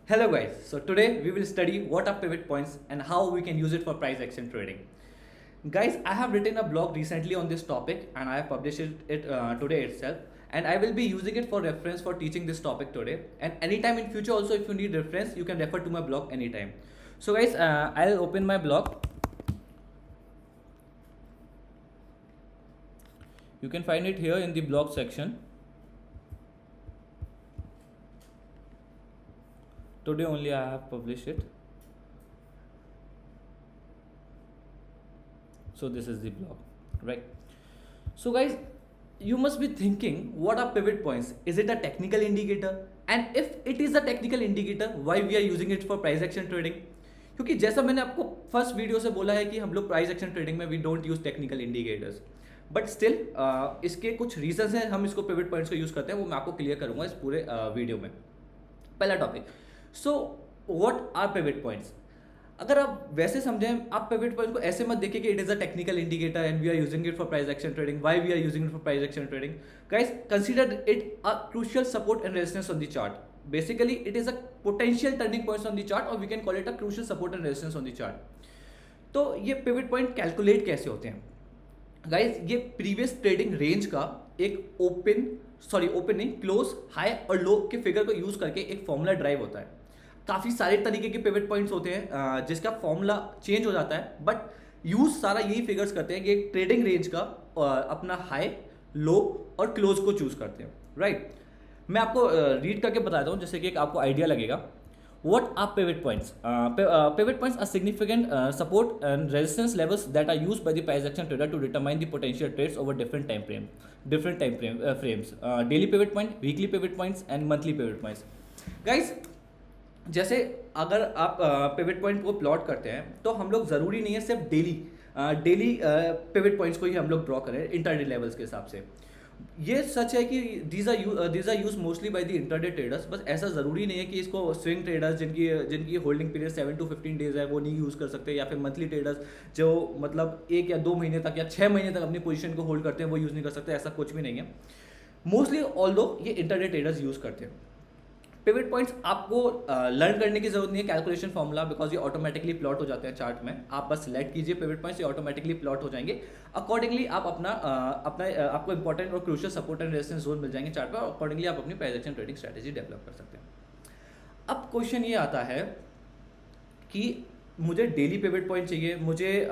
Hello guys, so today we will study what are pivot points and how we can use it for price action trading. Guys, I have written a blog recently on this topic and I have published it today itself, and I will be using it for reference for teaching this topic today, and anytime in future also if you need reference you can refer to my blog anytime. So guys, I'll open my blog. You can find it here in the blog section. Today only I have published it. So this is the blog, right? So guys, you must be thinking, what are pivot points? Is it a technical indicator? And if it is a technical indicator, why we are using it for price action trading? क्योंकि जैसा मैंने आपको first video से बोला है कि हम लोग प्राइस एक्शन ट्रेडिंग में we don't use technical indicators, but still इसके कुछ रीजंस हैं हम इसको पिवट पॉइंट्स को यूज करते हैं, वो मैं आपको क्लियर करूंगा इस पूरे वीडियो में. पहला topic, so what are pivot points. अगर आप वैसे समझें, आप पिवट पॉइंट को ऐसे मत देखिए कि it is a technical indicator and we are using it for price action trading. Why we are using it for price action trading? Guys, consider it a crucial support and resistance on the chart. Basically, it is a potential turning points on the chart, or we can call it a crucial support and resistance on the chart. तो ये pivot point calculate कैसे होते हैं guys? ये previous trading range का एक open नहीं, close, high और लो के फिगर को यूज करके एक फॉर्मूला ड्राइव होता है. काफी सारे तरीके के पिवट पॉइंट्स होते हैं जिसका फॉर्मूला चेंज हो जाता है, बट यूज सारा यही फिगर्स करते हैं कि एक ट्रेडिंग रेंज का अपना हाई, लो और क्लोज को चूज करते हैं, राइट? मैं आपको रीड करके बताता हूँ जैसे कि एक आपको आइडिया लगेगा. What are pivot points? Pivot points are significant support and resistance levels that are used by the price action trader to determine the potential trades over different time frames. Daily pivot point, weekly pivot points, and monthly pivot points. Guys, जैसे अगर आप pivot point को plot करते हैं तो हम लोग ज़रूरी नहीं है सिर्फ डेली पिवट पॉइंट्स को ही हम लोग ड्रॉ करें इंटरडे लेवल्स के हिसाब से. ये सच है कि these are use mostly by the intraday traders. बस ऐसा ज़रूरी नहीं है कि इसको स्विंग ट्रेडर्स जिनकी होल्डिंग पीरियड 7 to 15 डेज है वो नहीं यूज़ कर सकते, या फिर मंथली ट्रेडर्स जो मतलब 1 या 2 महीने तक या 6 महीने तक अपनी पोजीशन को होल्ड करते हैं वो यूज़ नहीं कर सकते. ऐसा कुछ भी नहीं है. मोस्टली ऑल्दो ये इंटरडे ट्रेडर्स यूज़ करते हैं. पिवट पॉइंट्स आपको लर्न करने की जरूरत नहीं है कैलकुलेशन फॉर्मूला, बिकॉज ये ऑटोमेटिकली प्लॉट हो जाते हैं चार्ट में. आप बस सिलेक्ट कीजिए पिवट पॉइंट्स, ये ऑटोमेटिकली प्लॉट हो जाएंगे. अकॉर्डिंगली आप आपको इंपॉर्टेंट और crucial support and resistance zone मिल जाएंगे चार्ट पर. अकॉर्डिंगली आप अपनी price action trading strategy develop कर सकते हैं. अब क्वेश्चन ये आता है कि मुझे डेली पिवट पॉइंट चाहिए, मुझे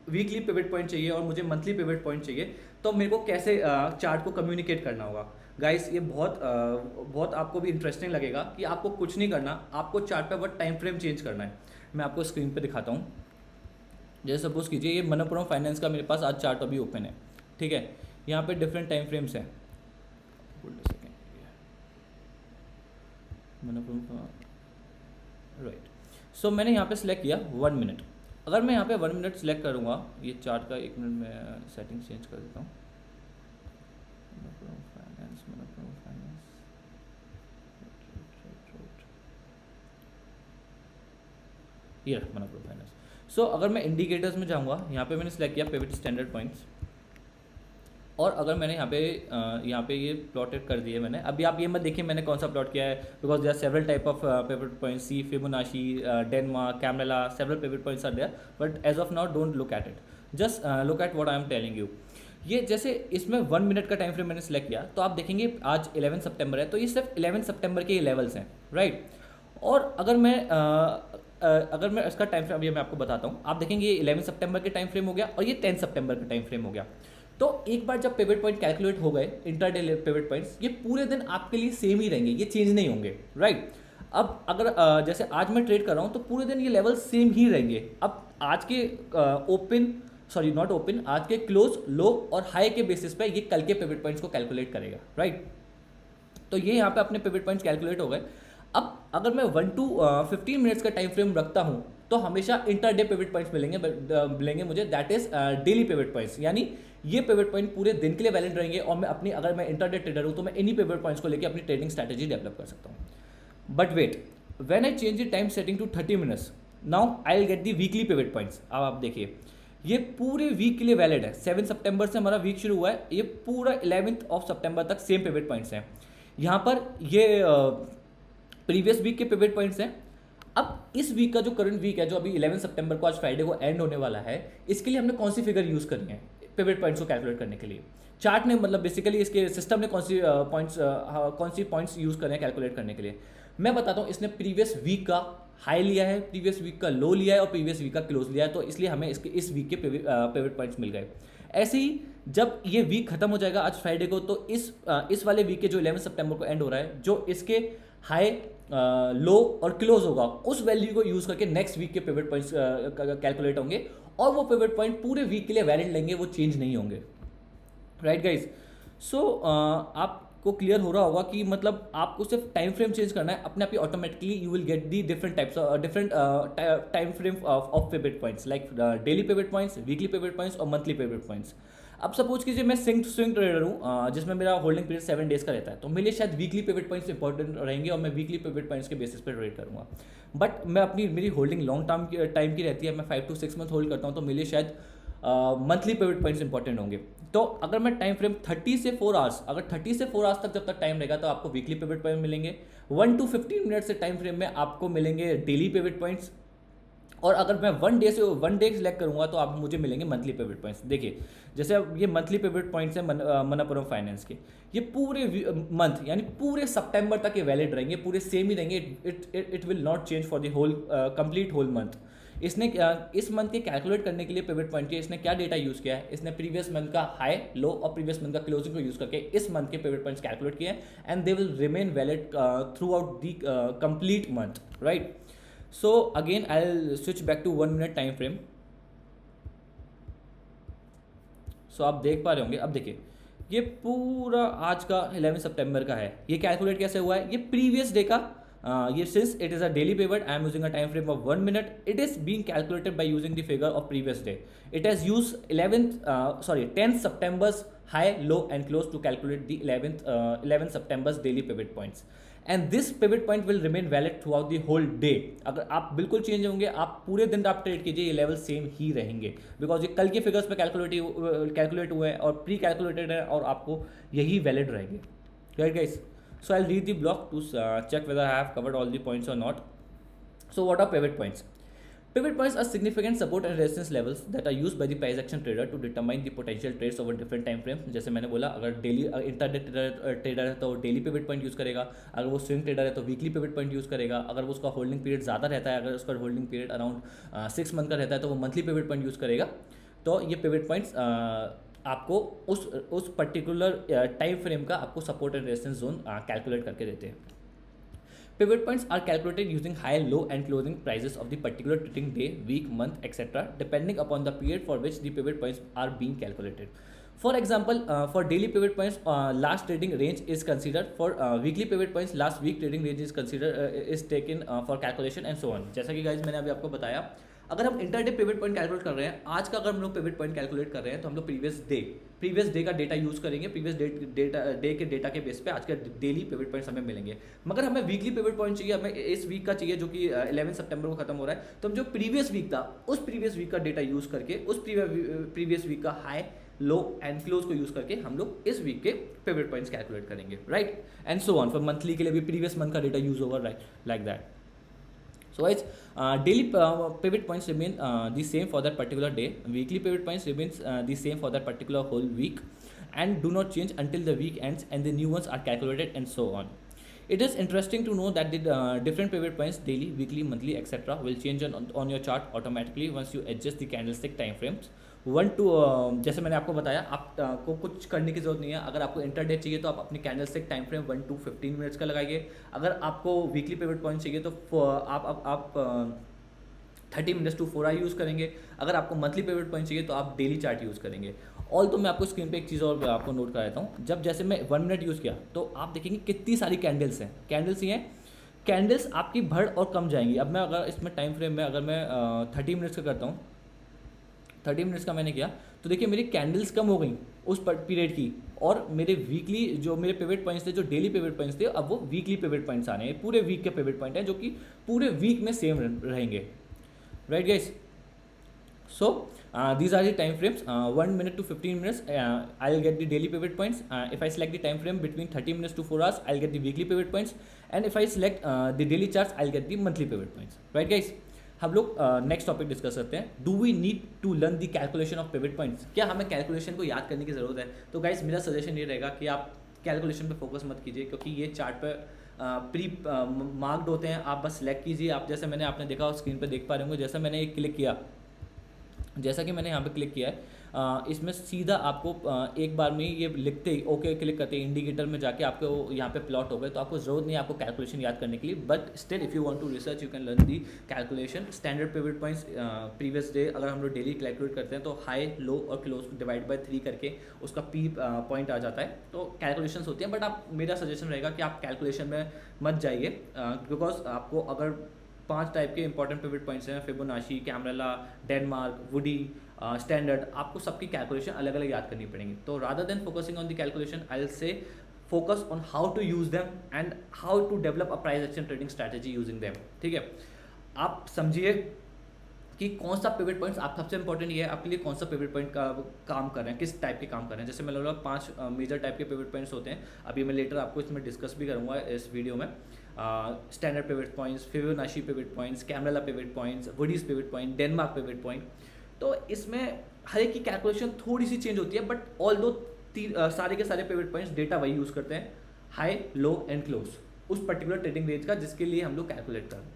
वीकली पिवट पॉइंट चाहिए और मुझे मंथली पिवट पॉइंट चाहिए, तो मेरे को कैसे चार्ट को कम्युनिकेट करना होगा? गाइस, ये बहुत आपको भी इंटरेस्टिंग लगेगा कि आपको कुछ नहीं करना, आपको चार्ट पे बस टाइम फ्रेम चेंज करना है. मैं आपको स्क्रीन पे दिखाता हूँ. जैसे सपोज कीजिए ये मनप्पुरम फाइनेंस का मेरे पास आज चार्ट अभी ओपन है, ठीक है? यहाँ पे डिफरेंट टाइम फ्रेम्स हैं. मनप्पुरम, राइट. सो मैंने यहाँ पे सिलेक्ट किया 1 मिनट. अगर मैं यहाँ पे 1 मिनट सिलेक्ट करूँगा, ये चार्ट का 1 मिनट में सेटिंग चेंज कर देता हूँ. ये मनप्पुरम फाइनेंस. सो अगर मैं इंडिकेटर्स में जाऊँगा, यहाँ पे मैंने सिलेक्ट किया पिवट स्टैंडर्ड पॉइंट्स, और अगर मैंने यहाँ पे ये प्लॉटेड कर दिए मैंने. अभी आप ये मत देखिए मैंने कौन सा प्लॉट किया है, because there are several type of pivot points, see, Fibonacci, Denmark, Camarilla, several pivot points are there, but as of now don't look at it, just look at what I am telling you. ये जैसे इसमें 1 minute का time frame मैंने select किया, तो आप देखेंगे आज 11 सितंबर है, तो ये सिर्फ 11 सितंबर के ये लेवल्स हैं, राइट? और अगर मैं इसका टाइम फ्रेम अभी मैं आपको बताता हूँ, आप देखेंगे ये 11 सितंबर के टाइम फ्रेम हो गया और ये 10 सितंबर का टाइम फ्रेम हो गया. तो एक बार जब पिवट पॉइंट कैलकुलेट हो गए, इंटरडे पिवट पॉइंट्स, ये पूरे दिन आपके लिए सेम ही रहेंगे, ये चेंज नहीं होंगे, राइट? अब अगर जैसे आज मैं ट्रेड कर रहा हूँ तो पूरे दिन ये लेवल सेम ही रहेंगे. अब आज के आज के क्लोज, लो और हाई के बेसिस पे ये कल के पिवट पॉइंट्स को कैलकुलेट करेगा, राइट? तो ये यहाँ पे अपने पिवट पॉइंट्स कैलकुलेट हो गए. अब अगर मैं 1 to 15 मिनट्स का टाइम फ्रेम रखता हूँ तो हमेशा इंटरडे पिवट पॉइंट्स मिलेंगे मुझे, that is daily pivot points. यानी ये पिवट पॉइंट पूरे दिन के लिए वैलिड रहेंगे और मैं अगर मैं इंटरडे ट्रेडर हूँ तो मैं इन्हीं पिवट पॉइंट्स को लेकर अपनी ट्रेडिंग स्ट्रैटेजी डेवलप कर सकता हूँ. But wait, when I change the time setting to 30 minutes, now I will get the weekly pivot points. अब आप देखिए ये पूरे वीक के लिए वैलिड है. 7 सितंबर से हमारा वीक शुरू हुआ है, ये पूरा 11th of September तक सेम पिवट पॉइंट्स हैं. यहाँ पर ये प्रीवियस वीक के पिवट पॉइंट्स हैं। अब इस वीक का जो करंट वीक है, जो अभी 11 सितंबर को आज फ्राइडे को एंड होने वाला है, इसके लिए हमने कौन सी फिगर यूज़ करनी है पिवट पॉइंट्स को कैलकुलेट करने के लिए? चार्ट ने मतलब बेसिकली इसके सिस्टम ने कौन सी पॉइंट्स यूज़ करने हैं कैलकुलेट करने के लिए? मैं बताता हूँ, इसने प्रीवियस वीक का हाई लिया है, प्रीवियस वीक का लो लिया है और प्रीवियस वीक का क्लोज लिया है, तो इसलिए हमें इस वीक के पिवट पॉइंट्स मिल गए। ऐसे ही जब ये वीक खत्म हो जाएगा आज फ्राइडे को, तो इस वाले वीक के जो 11 सितंबर को एंड हो रहा है, जो इसके हाई लो और क्लोज होगा, उस वैल्यू को यूज करके नेक्स्ट वीक के पिवट पॉइंट्स कैलकुलेट होंगे और वो पिवट पॉइंट पूरे वीक के लिए वैलिड लेंगे, वो चेंज नहीं होंगे। राइट गाइज, सो आपको क्लियर हो रहा होगा कि मतलब आपको सिर्फ टाइम फ्रेम चेंज करना है, अपने आप ही automatically you will get the different time frame of pivot points, like daily pivot points, weekly pivot points और मंथली पिवट पॉइंट्स। अब सपोज कीजिए मैं स्विंग ट्रेडर हूँ, जिसमें मेरा होल्डिंग पीरियड 7 डेज का रहता है, तो मेरे लिए शायद वीकली पिवट पॉइंट्स इंपॉर्टेंट रहेंगे और मैं वीकली पिवट पॉइंट्स के बेसिस पर ट्रेड करूँगा। बट मेरी होल्डिंग लॉन्ग टाइम की रहती है, मैं 5 to 6 मंथ होल्ड करता हूँ, तो मेरे लिए शायद मंथली पिवट पॉइंट्स इंपॉर्टेंट होंगे। तो अगर मैं टाइम फ्रेम 30 से 4 आवर्स, अगर 30 से 4 आवर्स तक जब तक टाइम रहेगा तो आपको वीकली पिवट पॉइंट मिलेंगे। 1 to 15 मिनट से टाइम फ्रेम में आपको मिलेंगे डेली पिवट पॉइंट्स, और अगर मैं 1 डे सिलेक्ट करूंगा तो आप मुझे मिलेंगे मंथली पिवट पॉइंट्स। देखिए जैसे अब ये मंथली पिवट पॉइंट्स हैं मनप्पुरम फाइनेंस के, ये पूरे मंथ यानी पूरे सितंबर तक ये वैलिड रहेंगे, पूरे सेम ही रहेंगे। It will not change for the whole complete whole month. इसने इस मंथ के कैलकुलेट करने के लिए पिवट पॉइंट के इसने क्या डेटा यूज़ किया है? इसने प्रीवियस मंथ का हाई, लो और प्रीवियस मंथ का क्लोजिंग को यूज़ करके इस मंथ के पिवट पॉइंट्स कैलकुलेट किए हैं, and they will remain valid throughout the complete month, right? So again I'll switch back to 1 minute time frame. So आप देख पा रहे होंगे, अब देखिए ये पूरा आज का 11 सितंबर का है, ये कैलकुलेट कैसे हुआ है? ये प्रीवियस डे का ये since it is a daily pivot, I am using a time frame of 1 minute, it is being calculated by using the figure of previous day. It has use 10 September's high, low and close to calculate the 11 September's daily pivot points, and this pivot point will remain valid throughout the whole day। अगर आप बिल्कुल change होंगे, आप पूरे दिन आप trade कीजिए, ये लेवल सेम ही रहेंगे, बिकॉज ये कल के फिगर्स पे कैलकुलेट हुए हैं और प्री कैलकुलेटेड है और आपको यही वैलिड रहेंगे, right guys? So I'll read the block to check whether I have covered all the points or not. So what are pivot points? Pivot points are significant support and resistance levels that are used by the price action trader to determine the potential trades over different time frames. जैसे मैंने बोला, अगर daily intraday trader है तो daily pivot point use करेगा, अगर वो swing trader है तो वीकली पिवट पॉइंट यूज़ करेगा, अगर वो उसका होल्डिंग पीरियड ज़्यादा रहता है, अगर उसका होल्डिंग पीरियड अराउंड 6 मंथ का रहता है तो वो मंथली पिवट पॉइंट यूज़ करेगा। तो ये पिवट पॉइंट्स आपको उस पर्टिकुलर टाइम फ्रेम का आपको support and resistance zone calculate करके देते हैं। Pivot points are calculated using high, low and closing prices of the particular trading day, week, month etcetera, depending upon the period for which the pivot points are being calculated. For example, for daily pivot points, last trading range is considered. For weekly pivot points, last week trading range is considered is taken for calculation and so on. जैसा कि guys मैंने अभी आपको बताया, अगर हम intraday pivot point calculate कर रहे हैं, आज का अगर हम लोग पिवट पॉइंट कैलकुलेट कर रहे हैं तो हम लोग प्रीवियस डे का डेटा यूज़ करेंगे, प्रीवियस डे के डेटा के बेस पे आज का डेली पिवट पॉइंट्स हमें मिलेंगे। मगर हमें वीकली पिवट पॉइंट चाहिए, हमें इस वीक का चाहिए जो कि 11 सितंबर को खत्म हो रहा है, तो हम जो प्रीवियस वीक था उस प्रीवियस वीक का डेटा यूज़ करके उस प्रीवियस वीक का हाई, लो एंड क्लोज को यूज करके हम लोग इस वीक के पिवट पॉइंट्स कैलकुलेट करेंगे, right? And so on. For monthly के लिए भी प्रीवियस मंथ का डेटा यूज होगा, right, like that. So guys, daily pivot points remain the same for that particular day. Weekly pivot points remains the same for that particular whole week, and do not change until the week ends and the new ones are calculated and so on. It is interesting to know that the different pivot points, daily, weekly, monthly, etc., will change on your chart automatically once you adjust the candlestick time frames. जैसे मैंने आपको बताया, आपको कुछ करने की जरूरत नहीं है। अगर आपको इंटरडे चाहिए तो आप अपनी candlestick time frame 1 to 15 minutes का लगाइए। अगर आपको वीकली पिवट पॉइंट चाहिए तो आप 30 मिनट्स to 4 आवर यूज़ करेंगे। अगर आपको मंथली पिवट पॉइंट चाहिए तो आप डेली चार्ट यूज़ करेंगे। ऑल तो मैं आपको स्क्रीन पे एक चीज़ और आपको नोट करा देता हूँ। जब जैसे मैं 1 मिनट यूज़ किया तो आप देखेंगे कितनी सारी कैंडल्स हैं, कैंडल्स आपकी बढ़ और कम जाएंगी। अब मैं अगर इसमें टाइम फ्रेम में अगर मैं 30 मिनट्स का करता हूँ, 30 मिनट्स का मैंने किया तो देखिए मेरी कैंडल्स कम हो गई उस पीरियड की, और मेरे वीकली जो मेरे पिवट पॉइंट्स थे, जो डेली पिवट पॉइंट्स थे, अब वो वीकली पिवट पॉइंट्स आने हैं। पूरे वीक के पिवट पॉइंट हैं जो कि पूरे वीक में सेम रहेंगे, right guys? So these are the time frames, 1 minute to 15 minutes, I'll get the daily pivot points. If I select the time frame between 30 minutes to 4 hours, I'll get the weekly pivot points. And if I select the daily charts, I'll get the monthly pivot points. Right guys, हम लोग next topic discuss करते हैं, do we need to learn the calculation of pivot points. क्या हमें calculation को याद करने की ज़रूरत है? तो गाइस मेरा सजेशन ये रहेगा कि आप कैलकुलेशन पे फोकस मत कीजिए, क्योंकि ये चार्ट पर प्री मार्क्ड होते हैं। आप बस सेलेक्ट कीजिए, आप जैसे मैंने आपने देखा स्क्रीन पे देख पा रहे होंगे, जैसा मैंने एक क्लिक किया, जैसा कि मैंने यहाँ पे क्लिक किया है, इसमें सीधा आपको एक बार में ये लिखते ही ओके क्लिक करते ही इंडिकेटर में जाके आपको यहाँ पे प्लॉट हो गए। तो आपको ज़रूरत नहीं है आपको कैलकुलेशन याद करने के लिए, but still if you want to research you can learn the calculation. Standard pivot points previous day अगर हम लोग डेली कैलकुलेट करते हैं तो हाई, लो और क्लोज को डिवाइड बाय 3 करके उसका पी पॉइंट आ जाता है। तो कैलकुलेशन होती हैं, बट आप, मेरा सजेशन रहेगा कि आप कैलकुलेशन में मत जाइए, बिकॉज आपको अगर 5 टाइप के इंपॉर्टेंट पिवट पॉइंट्स हैं, Fibonacci, Camarilla, DeMark, Woodie, standard, आपको सबकी कैलकुलेशन अलग अलग याद करनी पड़ेंगी। तो rather than focusing on the calculation, I will say focus on how to use them and how to develop a price action trading strategy using them. ठीक है, आप समझिए कि कौन सा पिवट पॉइंट्स आप, सबसे इंपॉर्टेंट ये है आपके लिए कौन सा पिवट पॉइंट का काम कर रहे हैं, किस टाइप के काम कर रहे हैं। जैसे मैंने बोला 5 मेजर टाइप के पिवट पॉइंट्स होते हैं, अभी मैं लेटर आपको इसमें डिस्कस भी करूँगा इस वीडियो में। Standard pivot points, Fibonacci pivot points, Camarilla pivot points, Woodie's pivot point, Denmark pivot point. तो इसमें हर एक की कैलकुलेशन थोड़ी सी चेंज होती है, बट ऑल दो सारे के सारे पिवट पॉइंट्स डेटा वही यूज़ करते हैं, हाई, लो एंड क्लोज, उस पर्टिकुलर ट्रेडिंग रेंज का जिसके लिए हम लोग कैलकुलेट कर रहे हैं,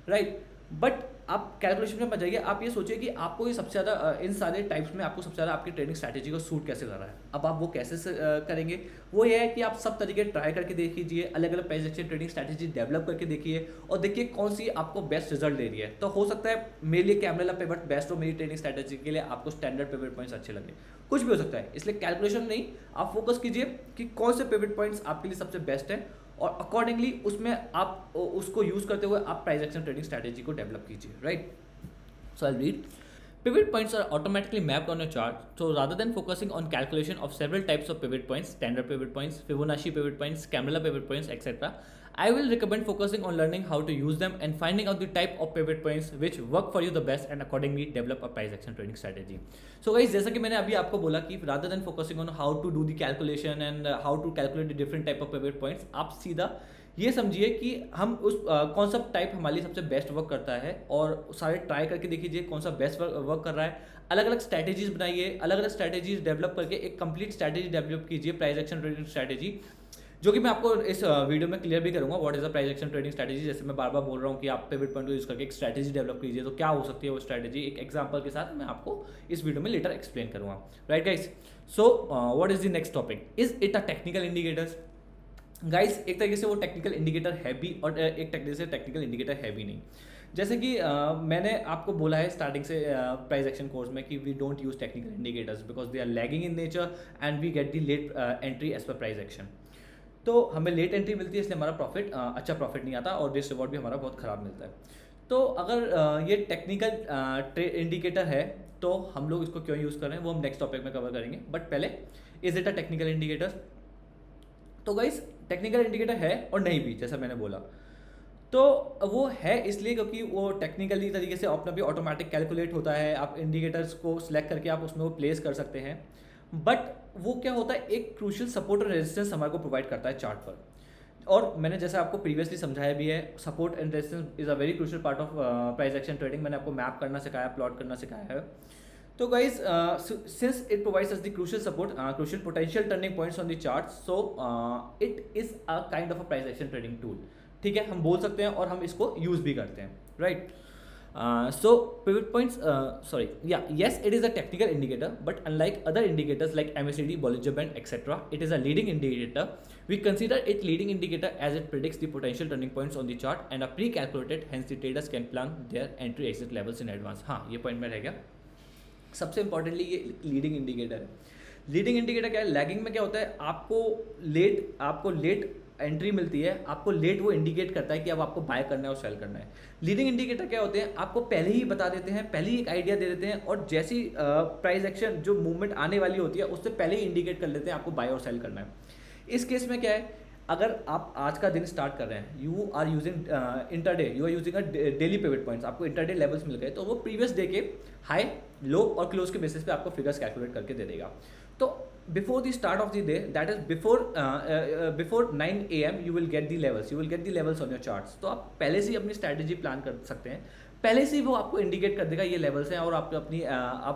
राइट। बट आप कैलकुलेशन में मत जाइए, आप ये सोचिए कि आपको ये सबसे ज़्यादा इन सारे टाइप्स में आपको सबसे ज़्यादा आपकी ट्रेडिंग स्ट्रैटेजी को सूट कैसे कर रहा है। अब आप वो कैसे करेंगे, वो ये है कि आप सब तरीके ट्राई करके देखिए, अलग अलग price action trading strategy develop करके देखिए और देखिए कौन सी आपको बेस्ट रिजल्ट दे रही है। तो हो सकता है मेरे लिए कैमरेला पिवट बेस्ट हो, मेरी ट्रेडिंग स्ट्रैटेजी के लिए आपको स्टैंडर्ड पिवट पॉइंट्स अच्छे लगे, कुछ भी हो सकता है। इसलिए कैलकुलेशन नहीं, आप फोकस कीजिए कि कौन से पिवट पॉइंट्स आपके लिए सबसे बेस्ट है और अकॉर्डिंगली उसमें आप उसको यूज करते हुए आप प्राइस एक्शन ट्रेडिंग स्ट्रैटेजी को डेवलप कीजिए, right. So I read, pivot points are automatically mapped on a chart, so rather than focusing on calculation of several types of pivot points, standard pivot points, Fibonacci pivot points, Camarilla pivot points, etc., I will recommend focusing on learning how to use them and finding out the type of pivot points which work for you the best and accordingly develop a price action trading strategy. So guys, जैसा कि मैंने अभी आपको बोला कि rather than focusing on how to do the calculation and how to calculate the different type of pivot points, आप सीधा ये समझिए कि हम उस कौन सा टाइप हमारे लिए सबसे बेस्ट वर्क करता है और सारे ट्राई करके देखिए कौन सा बेस्ट वर्क कर रहा है। अलग अलग स्ट्रैटेजीज बनाइए, अलग अलग स्ट्रैटेजीज डेवलप करके एक कंप्लीट स्ट्रैटेजी डेवलप कीजिए, प्राइस एक्शन ट्रेडिंग स्ट्रैटेजी, जो कि मैं आपको इस वीडियो में क्लियर भी करूंगा what is the price action trading strategy. जैसे मैं बार बार बोल रहा हूँ कि आप पिवट पॉइंट को यूज करके एक स्ट्रैटेजी डेवलप कीजिए, तो क्या हो सकती है वो स्ट्रैटेजी, एक एग्जांपल के साथ मैं आपको इस वीडियो में लेटर एक्सप्लेन करूँगा, right guys. So what is the next topic, is it a technical indicators. Guys एक तरीके से वो टेक्निकल इंडिकेटर है भी और एक तरीके से टेक्निकल इंडिकेटर है भी नहीं। जैसे कि मैंने आपको बोला है स्टार्टिंग से प्राइस एक्शन कोर्स में कि we don't use technical indicators because they are lagging in nature and we get the late entry as per price action. तो हमें लेट एंट्री मिलती है इसलिए हमारा प्रॉफिट अच्छा प्रॉफिट नहीं आता और रिस्क रिवॉर्ड भी हमारा बहुत ख़राब मिलता है। तो अगर ये टेक्निकल इंडिकेटर है तो हम लोग इसको क्यों यूज़ कर रहे हैं वो हम नेक्स्ट टॉपिक में कवर करेंगे, बट पहले is it a technical indicator. तो गाइस टेक्निकल इंडिकेटर है और नहीं भी, जैसा मैंने बोला, तो वो है इसलिए क्योंकि वो टेक्निकली तरीके से अपना भी ऑटोमेटिक कैलकुलेट होता है, आप इंडिकेटर्स को सिलेक्ट करके आप उसमें वो प्लेस कर सकते हैं। बट वो क्या होता है, एक क्रूशियल सपोर्ट और रेजिस्टेंस हमारे को प्रोवाइड करता है चार्ट पर। और मैंने जैसे आपको प्रीवियसली समझाया भी है, support and resistance is a very crucial part of price action trading. मैंने आपको मैप करना सिखाया, प्लॉट करना सिखाया है। तो guys since it provides us the crucial support, crucial potential turning points on the chart, so it is a kind of a price action trading tool. ठीक है, हम बोल सकते हैं और हम इसको यूज भी करते हैं, right. So pivot points, yes, it is a technical indicator, but unlike other indicators like MACD, Bollinger Band, etc., it is a leading indicator. We consider it leading indicator as it predicts the potential turning points on the chart and are pre-calculated. Hence, the traders can plan their entry exit levels in advance. हाँ, ये point में रह गया। सबसे importantly ये leading indicator है। Leading indicator क्या है, लैगिंग में क्या होता है, आपको लेट एंट्री मिलती है, आपको लेट वो इंडिकेट करता है कि अब आपको बाय करना है और सेल करना है। लीडिंग इंडिकेटर क्या होते हैं, आपको पहले ही बता देते हैं, पहले ही एक आइडिया दे देते हैं और जैसी प्राइस एक्शन जो मूवमेंट आने वाली होती है उससे पहले ही इंडिकेट कर लेते हैं आपको बाय और सेल करना है। इस केस में क्या है, अगर आप आज का दिन स्टार्ट कर रहे हैं, you are using intraday, you are using a daily pivot points, आपको इंटरडे लेवल्स मिल गए, तो वो प्रीवियस डे के हाई, लो और क्लोज के बेसिस पे आपको फिगर्स कैलकुलेट करके दे देगा। तो before the start of the day, that is before 9 AM, you will get the levels, you will get the levels on your charts. तो आप पहले से ही अपनी स्ट्रैटेजी प्लान कर सकते हैं, पहले से ही वो आपको इंडिकेट कर देगा ये लेवल्स हैं, और आप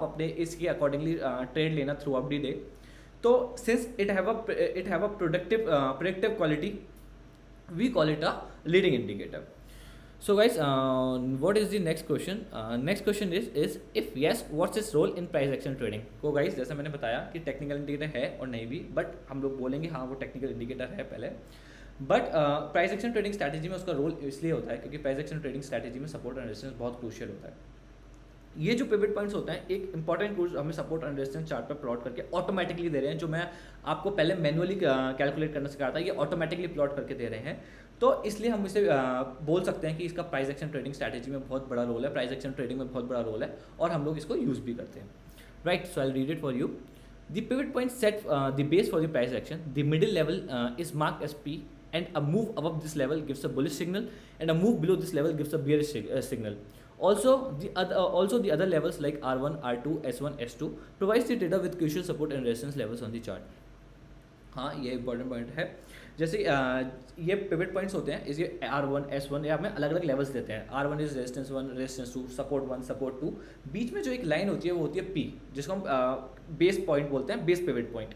अपने इसके अकॉर्डिंगली ट्रेड लेना थ्रू आउट द डे। तो since it have a productive quality, we call it a leading indicator. So guys, what is the next question? Next question is if yes, what's its role in price action trading? तो guys, जैसा मैंने बताया कि technical indicator है और नहीं भी, but हम लोग बोलेंगे हाँ वो टेक्निकल इंडिकेटर है पहले। But price action trading strategy में उसका रोल इसलिए होता है क्योंकि प्राइस एक्शन ट्रेडिंग स्ट्रैटेजी में सपोर्ट एंड रेजिस्टेंस बहुत क्रूशियल होता है। ये जो पिवट पॉइंट्स होते हैं, एक इंपॉर्टेंट टूल्स हमें सपोर्ट एंड रेजिस्टेंस चार्ट पर प्लॉट करके ऑटोमेटिकली दे रहे हैं। जो मैं आपको पहले मैनुअली कैलकुलेट करना सिखाया था, ये ऑटोमेटिकली प्लॉट करके दे रहे हैं। तो इसलिए हम इसे बोल सकते हैं कि इसका प्राइस एक्शन ट्रेडिंग स्ट्रैटेजी में बहुत बड़ा रोल है, प्राइस एक्शन ट्रेडिंग में बहुत बड़ा रोल है, और हम लोग इसको यूज़ भी करते हैं। Right, so I read it for you. The pivot point set the base for the price action, the middle level is marked as P, and a move above this level gives a bullish signal, and a move below this level gives a bearish signal. Also the other levels like R1, R2, S1, S2 provides the trader with crucial support and resistance levels on the chart. हाँ, ये important point है। जैसे ये pivot points होते हैं, इसके R1, S1 या हमें अलग अलग लेवल्स देते हैं। R1 is resistance 1, resistance 2, support 1, support 2। बीच में जो एक लाइन होती है वो होती है P, जिसको हम बेस पॉइंट बोलते हैं, बेस पिवट पॉइंट।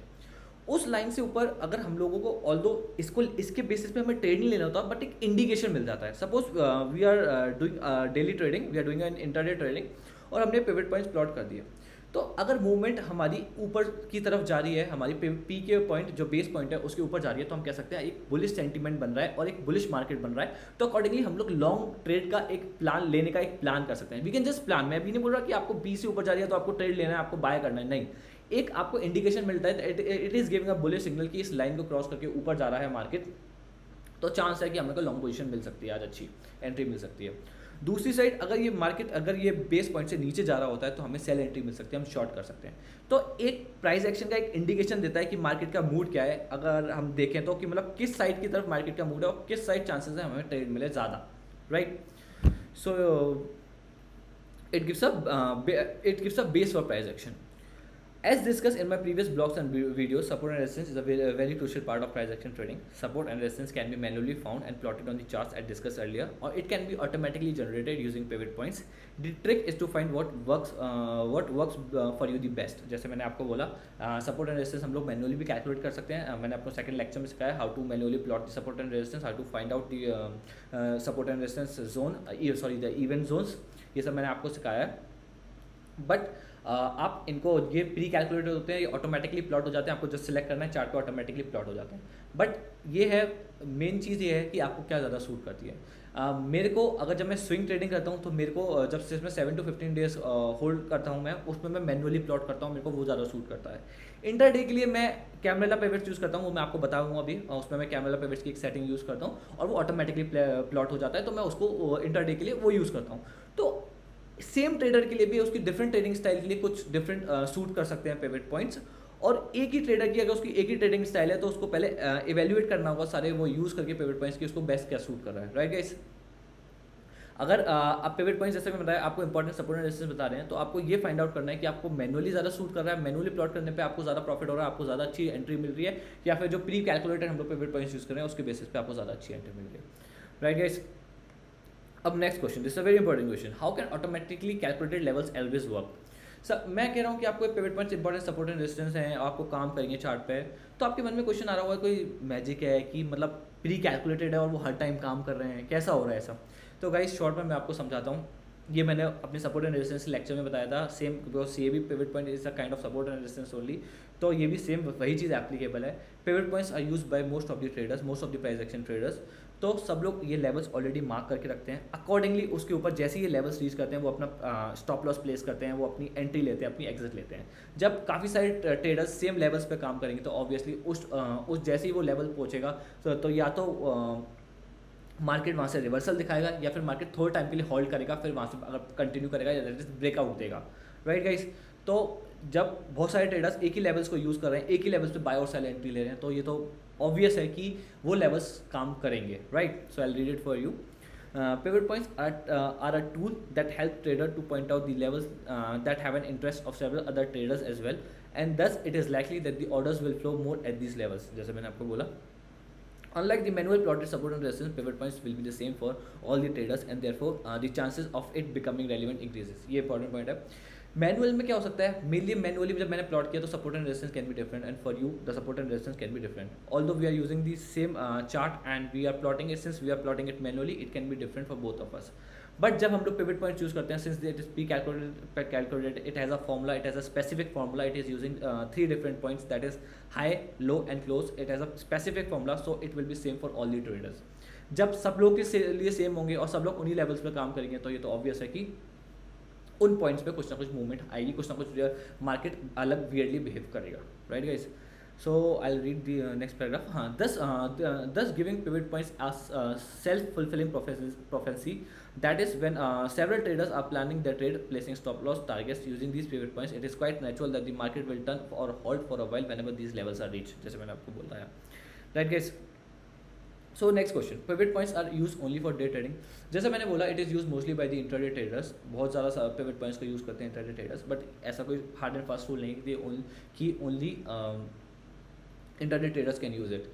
उस लाइन से ऊपर अगर हम लोगों को ऑल्दो इसके बेसिस पे हमें ट्रेड नहीं लेना होता, बट एक इंडिकेशन मिल जाता है। Suppose we are doing daily trading, we are doing an intraday trading, और हमने पिवट पॉइंट्स प्लॉट कर दिए। तो अगर मूवमेंट हमारी ऊपर की तरफ जा रही है, हमारी पी के पॉइंट जो बेस पॉइंट है उसके ऊपर जा रही है, तो हम कह सकते हैं एक बुलिश सेंटीमेंट बन रहा है और एक बुलिश मार्केट बन रहा है। तो अकॉर्डिंगली हम लोग लॉन्ग ट्रेड का एक प्लान लेने का एक प्लान कर सकते हैं। We can just plan. मैं अभी नहीं बोल रहा कि आपको बी से ऊपर जा रही है तो आपको ट्रेड लेना है, आपको बाय करना है, नहीं। एक आपको इंडिकेशन मिलता है, it is giving a bullish signal कि इस लाइन को क्रॉस करके ऊपर जा रहा है मार्केट, तो चांस है कि हमें को लॉन्ग पोजीशन मिल सकती है, आज अच्छी एंट्री मिल सकती है। दूसरी साइड अगर ये मार्केट अगर ये बेस पॉइंट से नीचे जा रहा होता है तो हमें सेल एंट्री मिल सकती है, हम शॉर्ट कर सकते हैं। तो एक प्राइस एक्शन का एक इंडिकेशन देता है कि मार्केट का मूड क्या है। अगर हम देखें तो कि मतलब किस साइड की तरफ मार्केट का मूड है और किस साइड चांसेस है हमें ट्रेड मिले ज़्यादा, right. So it gives a base for price action. As discussed in my previous blogs and videos, support and resistance is a very crucial part of price action trading. Support and resistance can be manually found and plotted on the charts as discussed earlier, or it can be automatically generated using pivot points. The trick is to find what works for you the best. जैसे मैंने आपको बोला, support and resistance हम लोग manually भी calculate कर सकते हैं। मैंने आपको second lecture में सिखाया how to manually plot the support and resistance, how to find out the support and resistance zone, the event zones, ये सब मैंने आपको सिखाया है। बट आप इनको ये प्री कैलकुलेटेड होते हैं, ये ऑटोमेटिकली प्लॉट हो जाते हैं, आपको जस्ट सिलेक्ट करना है, चार्ट पे ऑटोमेटिकली प्लॉट हो जाते हैं। बट ये है मेन चीज़, ये है कि आपको क्या ज़्यादा सूट करती है। मेरे को अगर जब मैं स्विंग ट्रेडिंग करता हूँ तो मेरे को जब सिर्फ मैं 7 to 15 डेज होल्ड करता हूँ, मैं उसमें मैं मैनुअली प्लॉट करता हूँ, मेरे को वो ज़्यादा सूट करता है। इंटरडे के लिए मैं कैमरेला पिवट्स यूज़ करता हूँ, वो मैं आपको बताऊँगा अभी। उसमें मैं कैमरेला पिवट्स की एक सेटिंग यूज़ करता हूँ और वो ऑटोमेटिकली प्लॉट हो जाता है, तो मैं उसको इंटरडे के लिए वो यूज़ करता हूँ। तो सेम ट्रेडर के लिए भी उसकी डिफरेंट ट्रेडिंग स्टाइल के लिए कुछ डिफरेंट सूट कर सकते हैं पिवट पॉइंट्स। और एक ही ट्रेडर की अगर उसकी एक ही ट्रेडिंग स्टाइल है तो उसको पहले इवेल्युएट करना होगा सारे वो यूज़ करके पिवट पॉइंट्स की उसको बेस्ट क्या सूट कर रहा है, राइट गाइस। अगर आप पिवट पॉइंट्स जैसे मैं बताया आपको इंपॉर्टेंट सपोर्ट एंड रेजिस्टेंस बता रहे हैं, तो आपको ये फाइंड आउट करना है कि आपको मैनुअली ज़्यादा सूट कर रहा है, मैनुअली प्लॉट करने पे आपको ज़्यादा प्रॉफिट हो रहा है, आपको ज़्यादा अच्छी एंट्री मिल रही है, या फिर जो प्री कैलकुलेटेड हम लोग पिवट पॉइंट्स यूज़ कर रहे हैं उसके बेसिस पे आपको ज़्यादा अच्छी एंट्री मिल रही है, राइट गाइस। अब next question, this is a very important question, how can automatically calculated levels always work. Sir मैं कह रहा हूँ कि आपको pivot points important support and resistance हैं, आपको काम करेंगे चार्ट पे, तो आपके मन में क्वेश्चन आ रहा होगा कोई मैजिक है कि मतलब प्री कैलकुलेटेड है और वो हर टाइम काम कर रहे हैं, कैसा हो रहा है ऐसा। तो गाइस शॉर्ट में मैं आपको समझाता हूँ। ये मैंने अपने सपोर्ट एंड रेजिस्टेंस लेक्चर में बताया था, सेम बिकॉज ये भी pivot point is a kind of support and resistance only, तो ये भी सेम वही चीज़ एप्लीकेबल है। Pivot points are used by most of the traders, most of the price action traders. तो सब लोग ये लेवल्स ऑलरेडी मार्क करके रखते हैं, अकॉर्डिंगली उसके ऊपर जैसे ये लेवल्स रीच करते हैं वो अपना स्टॉप लॉस प्लेस करते हैं, वो अपनी एंट्री लेते हैं, अपनी एग्जिट लेते हैं। जब काफ़ी सारे ट्रेडर्स सेम लेवल्स पे काम करेंगे तो ऑब्वियसली उस जैसे ही वो लेवल पहुँचेगा तो या तो मार्केट वहाँ से रिवर्सल दिखाएगा या फिर मार्केट थोड़े टाइम के लिए होल्ड करेगा, फिर वहाँ से अगर कंटिन्यू करेगा या ब्रेकआउट देगा, राइट गाइस। तो जब बहुत सारे ट्रेडर्स एक ही लेवल्स को यूज़ कर रहे हैं, एक ही लेवल्स पे बाय और सेल एंट्री ले रहे हैं, तो ये तो ऑब्वियस है कि वो लेवल्स काम करेंगे, right? So I will read it for you. Pivot points are a tool that help trader to point out the levels that have an interest of several other traders as well, and thus it is likely that the orders will flow more at these levels. जैसे मैंने आपको बोला, unlike the manual plotted support and resistance, pivot points will be the same for all the traders, and therefore the chances of it becoming relevant increases. ये important point है. Manual में क्या हो सकता है, मेनली मैनुअली जब मैंने plot किया तो support and resistance can be different, and for you the support and resistance can be different. Although we are using the same chart and we are plotting it, since we are plotting it manually, it can be different for both of us. But जब हम लोग pivot point use करते हैं, since it is pre calculated, it has a formula, it has a specific formula, it is using 3 different points, that is high, low and close. It has a specific formula, so it will be same for all the traders. जब सब लोग के लिए same होंगे और सब लोग उन्हीं लेवल्स पर काम करेंगे, तो ये तो ऑब्वियस है कि उन पॉइंट्स पे कुछ ना कुछ मूवमेंट आएगी, कुछ ना कुछ मार्केट अलग वियरली बिहेव करेगा, right guys? So I will read the next paragraph. हाँ, thus giving pivot points as self-fulfilling prophecy, that is when several traders are planning their trade, placing stop loss targets using these pivot points, it is quite natural that the market will turn or halt for a while whenever these levels are reached. जैसे मैंने आपको बोला है, right guys? So next question, pivot points are use only for day trading. जैसे मैंने बोला, it is use mostly by the intraday traders. बहुत ज़्यादा पिवट पॉइंट्स को यूज़ करते हैं इंट्राडे ट्रेडर्स, बट ऐसा कोई हार्ड एंड फास्ट रूल नहीं कि only intraday traders can use it.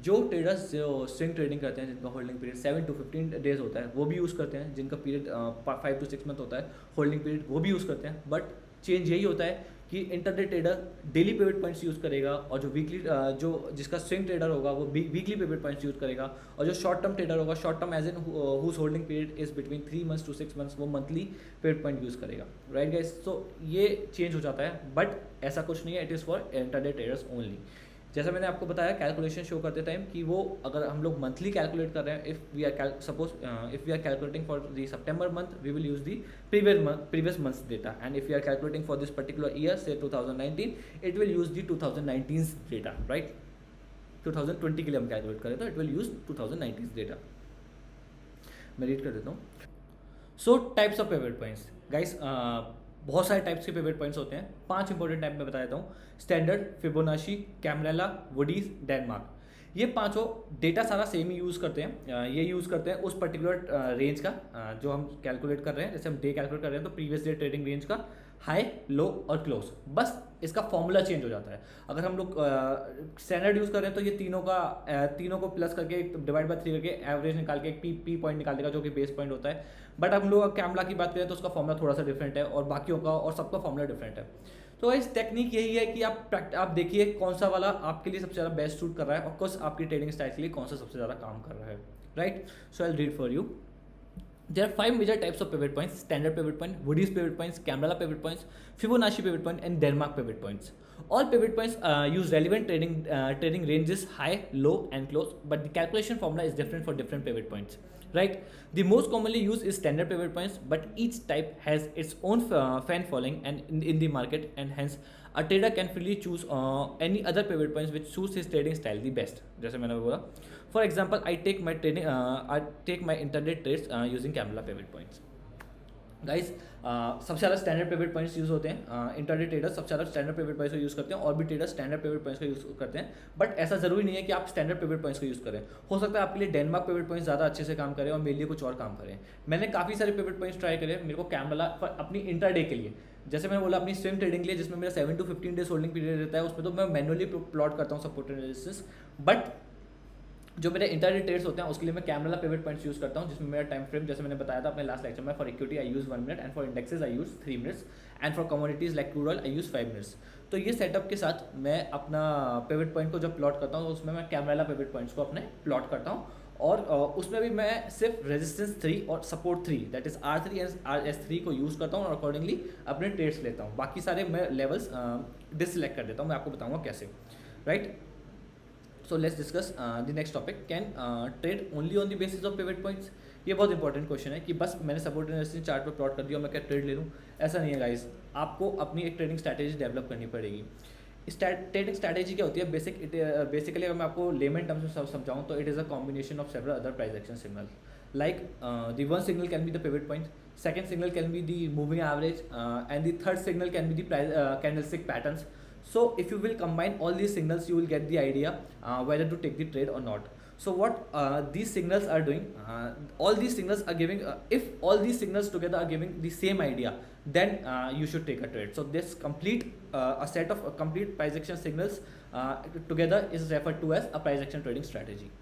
जो ट्रेडर्स जो स्विंग ट्रेडिंग करते हैं, जिनका होल्डिंग पीरियड 7 to 15 डेज होता है, वो भी यूज़ करते हैं. जिनका पीरियड 5 to 6 मंथ होता है होल्डिंग पीरियड, वो भी यूज़ करते हैं. बट चेंज यही होता है कि intraday trader daily pivot points use करेगा, और जो वीकली जो जिसका स्विंग ट्रेडर होगा वो वीकली पिवट पॉइंट्स यूज़ करेगा, और जो शॉर्ट टर्म ट्रेडर होगा, short term as in whose holding period is between 3 months to 6 months, वो मंथली पिवट पॉइंट यूज़ करेगा, राइट गाइस? सो ये चेंज हो जाता है, बट ऐसा कुछ नहीं है, it is for intraday traders only. जैसा मैंने आपको बताया, कैलकुलेशन शो करते टाइम कि वो अगर हम लोग मंथली कैलकुलेट कर रहे हैं, if we are calculating for the September month, we will use the previous month's data, and if we are calculating for this particular year, say 2019, it will use the 2019 data, right? 2020 के लिए हम calculate करें तो it will use 2019 data. मैं read कर देता हूँ. So types of pivot points guys, बहुत सारे टाइप्स के पिवट पॉइंट्स होते हैं. 5 इंपॉर्टेंट टाइप में बता देता हूँ. Standard, Fibonacci, Camarilla, Woodie's, Denmark. ये पांचों डेटा सारा सेम ही यूज़ करते हैं. ये यूज़ करते हैं उस पर्टिकुलर रेंज का जो हम कैलकुलेट कर रहे हैं. जैसे हम डे कैलकुलेट कर रहे हैं तो प्रीवियस डे ट्रेडिंग रेंज का हाई, लो और क्लोज. बस इसका फॉर्मूला चेंज हो जाता है. अगर हम लोग स्टैंडर्ड यूज़ कर रहे हैं तो ये तीनों को प्लस करके डिवाइड बाय 3 करके एवरेज निकाल के एक पी पॉइंट निकाल देगा, जो कि बेस पॉइंट होता है. बट हम लोग कैमला की बात करें तो उसका फॉर्मूला थोड़ा सा डिफरेंट है, और बाकियों का और सबका फॉर्मूला डिफरेंट है. तो इस टेक्निक यही है कि आप देखिए कौन सा वाला आपके लिए सबसे ज़्यादा बेस्ट सूट कर रहा है, और कुछ आपकी ट्रेडिंग स्टाइल के लिए कौन सा सबसे ज़्यादा काम कर रहा है, right? So I will read for you. There are 5 major types of pivot points: standard pivot point, Woody's pivot points, Cambrella pivot points, Fibonacci pivot point, and Denmark pivot points. All pivot points use relevant trading ranges high, low, and close, but the calculation formula is different for different pivot points. Right? The most commonly used is standard pivot points, but each type has its own fan following and in the market, and hence a trader can freely choose any other pivot points which suits his trading style the best. जैसे मैंने बोला, for example, I take my intraday trades using Cambrella pivot points. Guys सबसे ज़्यादा standard pivot points use होते हैं. Intraday traders सबसे ज़्यादा standard pivot points को यूज़ करते हैं, और भी ट्रेडर्स स्टैंडर्ड पिवट पॉइंट्स को यूज़ करते हैं. बट ऐसा ज़रूरी नहीं है कि आप स्टैंडर्ड पिवट पॉइंट्स को यूज़ करें. हो सकता है आपके लिए डेनमार्क पिवट पॉइंट्स ज़्यादा अच्छे से काम करें और मेरे लिए कुछ और काम करें. मैंने काफ़ी सारे पिवट पॉइंट्स ट्राई करे. मेरे को कैमरेला अपनी इंट्राडे के लिए, जैसे मैंने बोला, अपनी स्विंग ट्रेडिंग के लिए जिसमें मेरा 7 to 15 डेज होल्डिंग पीरियड रहता है, उसमें तो मैं मैनुअली प्लॉट करता हूँ सपोर्ट एंड रेजिस्टेंस. बट जो मेरे इंट्राडे ट्रेड्स होते हैं उसके लिए मैं कैमरेला पिवट पॉइंट्स यूज़ करता हूँ, जिसमें मेरा टाइम फ्रेम, जैसे मैंने बताया था अपने लास्ट लेक्चर में, for equity I use 1 minute, and for indexes I use 3 minutes, and for commodities like crude oil I use 5 minutes. तो ये सेटअप के साथ मैं अपना पिवट पॉइंट को जब प्लॉट करता हूँ, उसमें मैं कैमरेला पिवट पॉइंट्स को अपने प्लॉट करता हूँ, और उसमें भी मैं सिर्फ रेजिस्टेंस 3 और support 3, that is R3 and S3 को यूज़ करता हूँ, और अकॉर्डिंगली अपने ट्रेड्स लेता हूँ. बाकी सारे मैं लेवल्स डिसलेक्ट कर देता हूँ. मैं आपको बताऊँगा कैसे, right? So let's discuss the next topic. Can trade only on the basis of pivot points? ये बहुत इंपॉर्टेंट क्वेश्चन है कि बस मैंने सपोर्ट एंड रेजिस्टेंस चार्ट पे प्लॉट कर दिया और मैं क्या ट्रेड ले लूँ. ऐसा नहीं है गाइस. आपको अपनी एक ट्रेडिंग स्ट्रैटेजी डेवलप करनी पड़ेगी. ट्रेडिंग स्ट्रैटेजी क्या होती है? बेसिकली अगर मैं आपको लेमन टर्म्स में समझाऊँ तो it is a combination of several other price action signal, like the one signal can be the pivot point, second signal can be the moving average, and the third signal can be the price, candlestick patterns. So if you will combine all these signals, you will get the idea whether to take the trade or not. So what these signals are doing, all these signals are giving, if all these signals together are giving the same idea, then you should take a trade. So this complete a set of complete price action signals together is referred to as a price action trading strategy.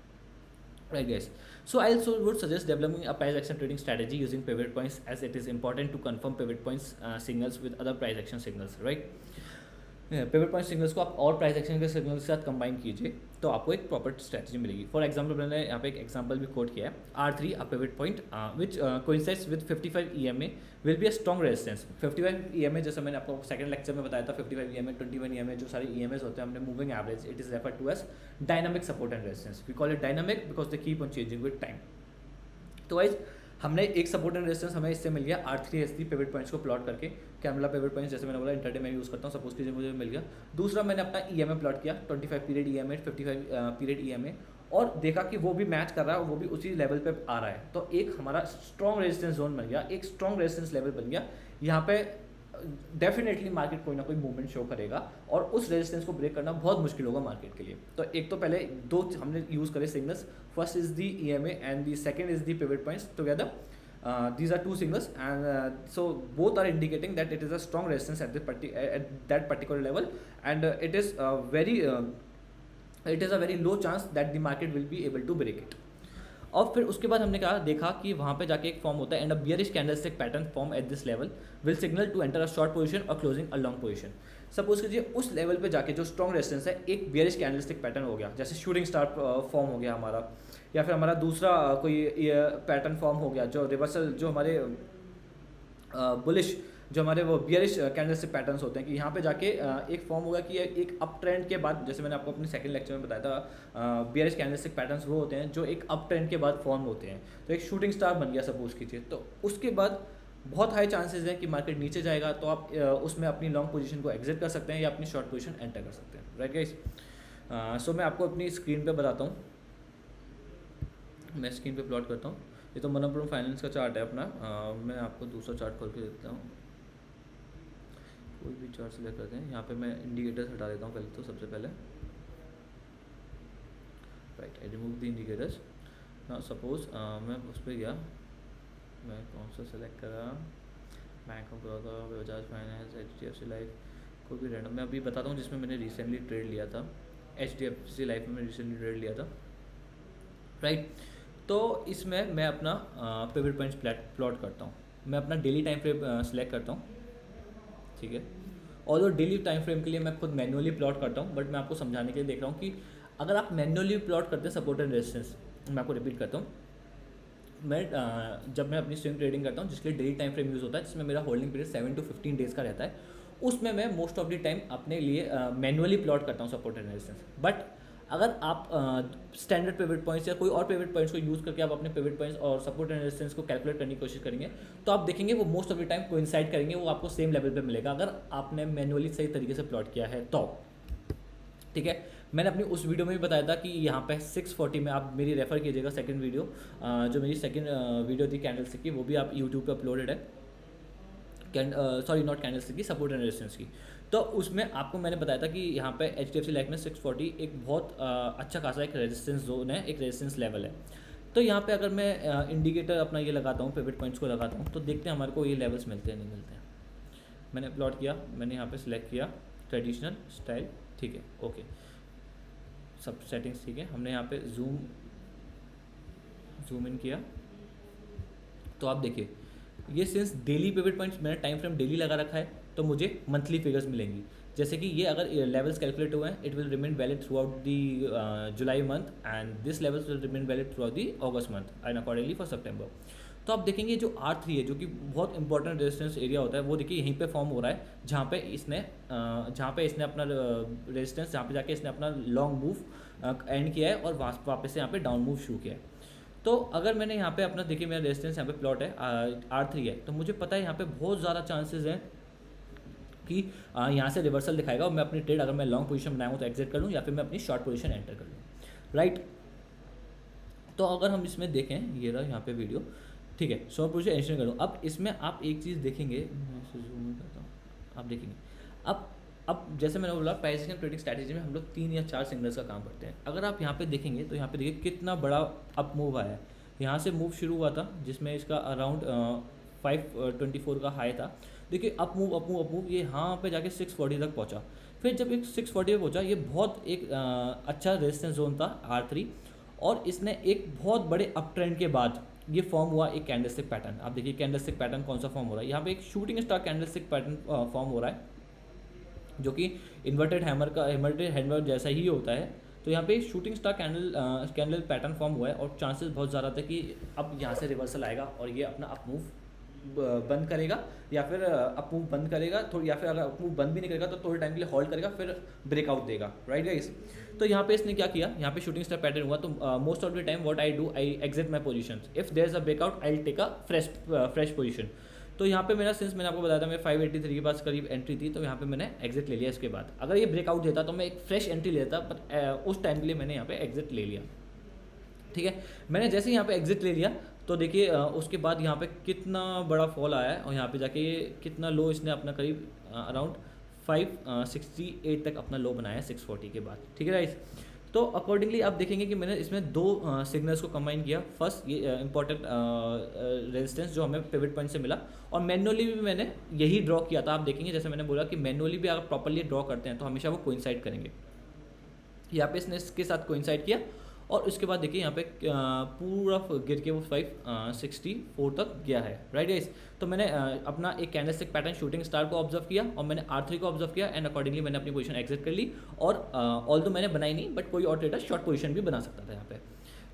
Right guys, so I also would suggest developing a price action trading strategy using pivot points, as it is important to confirm pivot points signals with other price action signals, right? Pivot point signals को आप और price action के signal के साथ combine कीजिए तो आपको एक प्रॉपर स्ट्रेटजी मिलेगी. फॉर एग्जांपल मैंने यहाँ पे एक एग्जांपल भी कोट किया है. R3 a pivot point which coincides with 55 EMA will be a strong resistance. 55 EMA जैसे मैंने आपको सेकंड लेक्चर में बताया था, 55 EMA 21 EMA जो सारे EMAs होते हैं हमने moving average, it is referred to as dynamic support and resistance. We call it dynamic because they keep on changing with time. तो वाइज हमने एक सपोर्ट एंड रेजिस्टेंस हमें इससे मिल गया R3 S3 पिवट पॉइंट्स को प्लॉट करके. Kamala pivot points जैसे मैंने बोला इंटरडे में यूज़ करता हूँ, सपोज कीजिए मुझे मिल गया. दूसरा मैंने अपना EMA प्लॉट किया, 25 पीरियड EMA 55 पीरियड EMA, और देखा कि वो भी मैच कर रहा है और वो भी उसी लेवल पे आ रहा है. तो एक हमारा स्ट्रॉन्ग रेजिस्टेंस जोन बन गया, एक स्ट्रॉन्ग रेजिस्टेंस लेवल बन गया. यहाँ पे डेफिनेटली मार्केट कोई ना कोई मूवमेंट शो करेगा और उस रेजिस्टेंस को ब्रेक करना बहुत मुश्किल होगा मार्केट के लिए. तो एक तो पहले दो हमने यूज़ करे signals, first is the EMA and the second is the pivot points together. These are two signals, and so both are indicating that it is a strong resistance at that particular level, and it is a very low chance that the market will be able to break it. और फिर उसके बाद हमने कहा देखा कि वहाँ पे जाके एक फॉर्म होता है, and a bearish candlestick pattern form at this level will signal to enter a short position और closing a long position. Suppose कीजिए उस लेवल पे जाके जो स्ट्रॉन्ग रेजिस्टेंस है, एक बियरिश कैंडलस्टिक पैटर्न हो गया, जैसे शूटिंग स्टार फॉर्म हो गया हमारा, या फिर हमारा दूसरा कोई पैटर्न फॉर्म हो गया जो रिवर्सल, जो हमारे बुलिश, जो हमारे वो बियरिश कैंडलस्टिक पैटर्न्स होते हैं, कि यहाँ पे जाके एक फॉर्म होगा कि एक अप ट्रेंड के बाद, जैसे मैंने आपको अपने सेकंड लेक्चर में बताया था, बियरिश कैंडलस्टिक पैटर्न्स वो होते हैं जो एक अप ट्रेंड के बाद फॉर्म होते हैं. तो एक शूटिंग स्टार बन गया सपोज कीजिए, तो उसके बाद बहुत हाई चांसेस हैं कि मार्केट नीचे जाएगा, तो आप उसमें अपनी लॉन्ग पोजीशन को एग्जिट कर सकते हैं या अपनी शॉर्ट पोजीशन एंटर कर सकते हैं. राइट गाइस, सो मैं आपको अपनी स्क्रीन पे बताता हूँ. मैं स्क्रीन पे प्लॉट करता हूँ. ये तो मनोपुरम फाइनेंस का चार्ट है अपना. मैं आपको दूसरा चार्ट खोल के देता हूँ. कोई भी चार्ट सेलेक्ट करते हैं. यहाँ पे मैं इंडिकेटर्स हटा देता हूँ पहले तो, सबसे पहले. Right, I remove the indicators. Now suppose मैं उस पर गया, मैं कौन सा सेलेक्ट करा, bank of Baroda, Bajaj finance, HDFC life, कोई भी रैंडम. मैं अभी बताता हूँ जिसमें मैंने रिसेंटली ट्रेड लिया था. HDFC लाइफ में रिसेंटली ट्रेड लिया था. राइट, तो इसमें मैं अपना पिवट पॉइंट्स प्लॉट करता हूँ. मैं अपना डेली टाइम फ्रेम सेलेक्ट करता हूँ, ठीक है. और डेली टाइम फ्रेम के लिए मैं खुद मैन्युअली प्लॉट करता हूँ, बट मैं आपको समझाने के लिए देख रहा हूँ कि अगर आप मैन्युअली प्लॉट करते हैं सपोर्ट एंड रेजिस्टेंस, मैं आपको रिपीट करता हूँ. मैं जब मैं अपनी स्विंग ट्रेडिंग करता हूँ जिसके लिए डेली टाइम फ्रेम यूज़ होता है, जिसमें मेरा होल्डिंग पीरियड 7 to 15 डेज़ का रहता है, उसमें मैं मोस्ट ऑफ द टाइम अपने लिए मैन्युअली प्लॉट करता हूँ सपोर्ट एंड रेजिस्टेंस. बट अगर आप स्टैंडर्ड पिवट पॉइंट्स या कोई और पिवट पॉइंट्स को यूज़ करके आप अपने पिवट पॉइंट्स और सपोर्ट एंड रेजिस्टेंस को कैलकुलेट करने की कोशिश करेंगे, तो आप देखेंगे वो most of the time coincide करेंगे, वो आपको सेम लेवल पे मिलेगा अगर आपने मैन्युअली सही तरीके से प्लॉट किया है तो. ठीक है, मैंने अपनी उस वीडियो में भी बताया था कि यहाँ पे 640 में आप मेरी रेफ़र कीजिएगा सेकंड वीडियो, जो मेरी सेकंड वीडियो थी कैंडलस्टिक की, वो भी आप यूट्यूब पे अपलोडेड है. सॉरी नॉट कैंडलस्टिक की, सपोर्ट एंड रेजिस्टेंस की. तो उसमें आपको मैंने बताया था कि यहाँ पे HDFC लाइफ में 640 एक बहुत अच्छा खासा एक रेजिस्टेंस जोन है, एक रेजिस्टेंस लेवल है. तो यहाँ पे अगर मैं इंडिकेटर अपना ये लगाता हूँ, पिवट पॉइंट्स को लगाता हूँ, तो देखते हैं हमारे को ये लेवल्स मिलते हैं नहीं मिलते हैं. मैंने प्लॉट किया, मैंने यहाँ पे सिलेक्ट किया ट्रेडिशनल स्टाइल, ठीक है, ओके, सब सेटिंग्स ठीक है. हमने यहाँ पे जूम इन किया, तो आप देखिए ये सिंस डेली पिवट पॉइंट्स मैंने टाइम फ्रेम डेली लगा रखा है, तो मुझे मंथली फिगर्स मिलेंगी. जैसे कि ये अगर लेवल्स कैलकुलेट हुए हैं, it will remain valid throughout the July month, and this levels will remain valid throughout the August month and accordingly for September. तो आप देखेंगे जो R3 है, जो कि बहुत इंपॉर्टेंट रेजिस्टेंस एरिया होता है, वो देखिए यहीं पे फॉर्म हो रहा है, जहाँ पे इसने अपना रेजिस्टेंस, जहाँ पे जाके इसने अपना लॉन्ग मूव एंड किया है और वापस से यहाँ पे डाउन मूव शुरू किया है. तो अगर मैंने यहाँ पे अपना देखिए मेरा रेजिस्टेंस यहाँ पे प्लॉट है R3 है, तो मुझे पता है यहाँ पे बहुत ज़्यादा चांसेस हैं कि यहाँ से रिवर्सल दिखाएगा और मैं अपनी ट्रेड अगर मैं लॉन्ग पोजीशन बनाया हूँ तो एग्जिट कर लूँ या फिर मैं अपनी शॉर्ट पोजीशन एंटर कर लूँ, राइट। तो अगर हम इसमें देखें, ये रहा यहाँ पे वीडियो, ठीक है, शॉर्ट पोजीशन एंटर करूँ। अब इसमें आप एक चीज़ देखेंगे, मैं इसे zoom करता हूँ, आप देखेंगे अब जैसे मैंने बोला प्राइस एक्शन ट्रेडिंग स्ट्रैटेजी में हम लोग 3 या 4 सिग्नल्स का काम करते हैं। अगर आप यहाँ पे देखेंगे तो यहाँ पे देखिए कितना बड़ा अप मूव आया है। यहाँ से मूव शुरू हुआ था जिसमें इसका अराउंड 524 का हाई था। देखिए अप मूव ये यहाँ पे जाके 640 तक पहुँचा। फिर जब एक 640 पे पहुँचा, ये बहुत एक अच्छा रेजिस्टेंस जोन था R3, और इसने एक बहुत बड़े अप ट्रेंड के बाद ये फॉर्म हुआ एक कैंडलस्टिक पैटर्न। आप देखिए कैंडलस्टिक पैटर्न कौन सा फॉर्म हो रहा है, यहाँ पे एक shooting star candlestick pattern form हो रहा है जो कि इन्वर्टेड हैमर जैसा ही होता है। तो यहाँ पे shooting star candle pattern form हुआ है और चांसेस बहुत ज़्यादा थे कि अब यहाँ से रिवर्सल आएगा और ये अपना अप मूव बंद करेगा, या फिर अप मूव बंद करेगा थोड़ी, या फिर अगर अप मूव बंद भी नहीं करेगा तो थोड़े टाइम के लिए होल्ड करेगा, फिर ब्रेकआउट देगा, राइट गाइस। तो यहाँ पे इसने क्या किया, यहाँ पे शूटिंग स्टार पैटर्न हुआ, तो most of the time what I do, I exit my position, if there is a breakout I take a fresh position. तो यहाँ पे मेरा सिंस मैंने आपको बताया था मैं 583 के पास करीब एंट्री थी, तो यहाँ पे मैंने एग्जिट ले लिया। इसके बाद अगर ये ब्रेकआउट देता तो मैं एक फ्रेश एंट्री लेता, बट उस टाइम के लिए मैंने यहाँ पे एग्जिट ले लिया, ठीक है। मैंने जैसे ही यहाँ पे एग्जिट ले लिया तो देखिए उसके बाद यहाँ पे कितना बड़ा फॉल आया है और यहाँ पे जाके कितना लो इसने अपना करीब अराउंड 568 तक अपना लो बनाया है 640 के बाद, ठीक है गाइस। तो अकॉर्डिंगली आप देखेंगे कि मैंने इसमें दो सिग्नल्स को कंबाइन किया। फर्स्ट ये इंपॉर्टेंट रेजिस्टेंस जो हमें पिवट पॉइंट से मिला, और मैनुअली भी मैंने यही ड्रॉ किया था। आप देखेंगे जैसे मैंने बोला कि मैनुअली भी अगर प्रॉपरली ड्रॉ करते हैं तो हमेशा वो कोइंसाइड करेंगे। यहाँ पे इसने इसके साथ कोइंसाइड किया और उसके बाद देखिए यहाँ पे पूरा गिर के वो 564 तक गया है, राइट गाइस। तो मैंने अपना एक कैंडलस्टिक पैटर्न शूटिंग स्टार को ऑब्जर्व किया और मैंने R3 को ऑब्जर्व किया, एंड अकॉर्डिंगली मैंने अपनी पोजीशन एग्जिट कर ली। और ऑल्दो मैंने बनाई नहीं, बट कोई और ट्रेडर शॉर्ट पोजीशन भी बना सकता था यहाँ पे,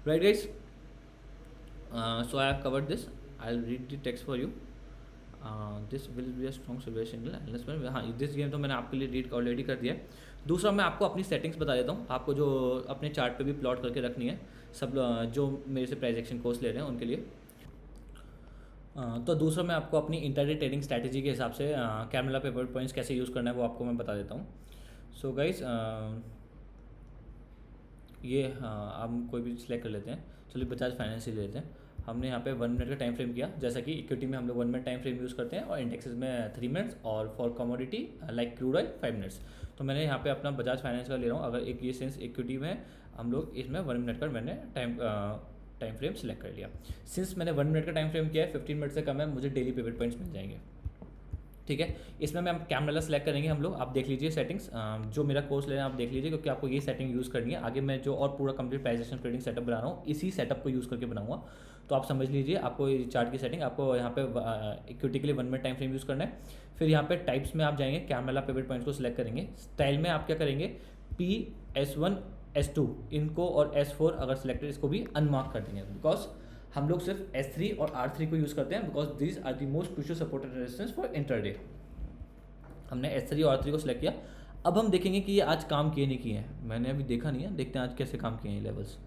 right guys. So I have covered this, I will read the text for you. This will be a strong salvation signal. हाँ, दिस गेम तो मैंने आपके लिए रीड ऑलरेडी कर दिया है। दूसरा मैं आपको अपनी सेटिंग्स बता देता हूँ, आपको जो अपने चार्ट पे भी प्लॉट करके रखनी है, सब जो मेरे से प्राइस एक्शन कोर्स ले रहे हैं उनके लिए। तो दूसरा मैं आपको अपनी इंटरडे ट्रेडिंग स्ट्रैटेजी के हिसाब से कैमरा पेपर पॉइंट्स कैसे यूज़ करना है वो आपको मैं बता देता हूँ। सो गाइस ये हम कोई भी सिलेक्ट कर लेते हैं। चलिए बजाज फाइनेंस ही ले लेते हैं। हमने यहाँ पे 1 मिनट का टाइम फ्रेम किया, जैसा कि इक्विटी में हम लोग 1 मिनट टाइम फ्रेम यूज़ करते हैं और इंडेक्सेस में 3 मिनट्स, और for commodity like crude oil 5 minutes. तो मैंने यहाँ पे अपना बजाज फाइनेंस का ले रहा हूँ। अगर एक ये सिंस इक्विटी में हम लोग इसमें 1 मिनट का मैंने टाइम फ्रेम सेलेक्ट कर लिया। सिंस मैंने 1 मिनट का टाइम फ्रेम किया है, 15 मिनट से कम है, मुझे डेली पिवट पॉइंट्स मिल जाएंगे, ठीक है। इसमें मैं कैमरा सेलेक्ट करेंगे हम लोग। आप देख लीजिए सेटिंग्स, जो मेरा कोर्स ले रहे हैं आप देख लीजिए, क्योंकि आपको ये सेटिंग यूज़ करनी है। आगे मैं जो और पूरा complete price action trading setup बना रहा हूँ इसी सेटअप को यूज़ करके बनाऊंगा। तो आप समझ लीजिए, आपको चार्ट की सेटिंग, आपको यहाँ पे इक्विटी के लिए 1 मिनट टाइम फ्रेम यूज़ करना है। फिर यहाँ पे टाइप्स में आप जाएंगे, कैमरा पिवट पॉइंट्स को सिलेक्ट करेंगे। स्टाइल में आप क्या करेंगे, P, S1, S2 इनको और S4 अगर सिलेक्टेड इसको भी अनमार्क कर देंगे, बिकॉज हम लोग सिर्फ S3 और R3 को यूज़ करते हैं, because these are the most crucial support and resistance for intraday. हमने S3 और R3 को सिलेक्ट किया। अब हम देखेंगे कि ये आज काम किए नहीं किए हैं, मैंने अभी देखा नहीं है, देखते हैं आज कैसे काम किए हैं लेवल्स।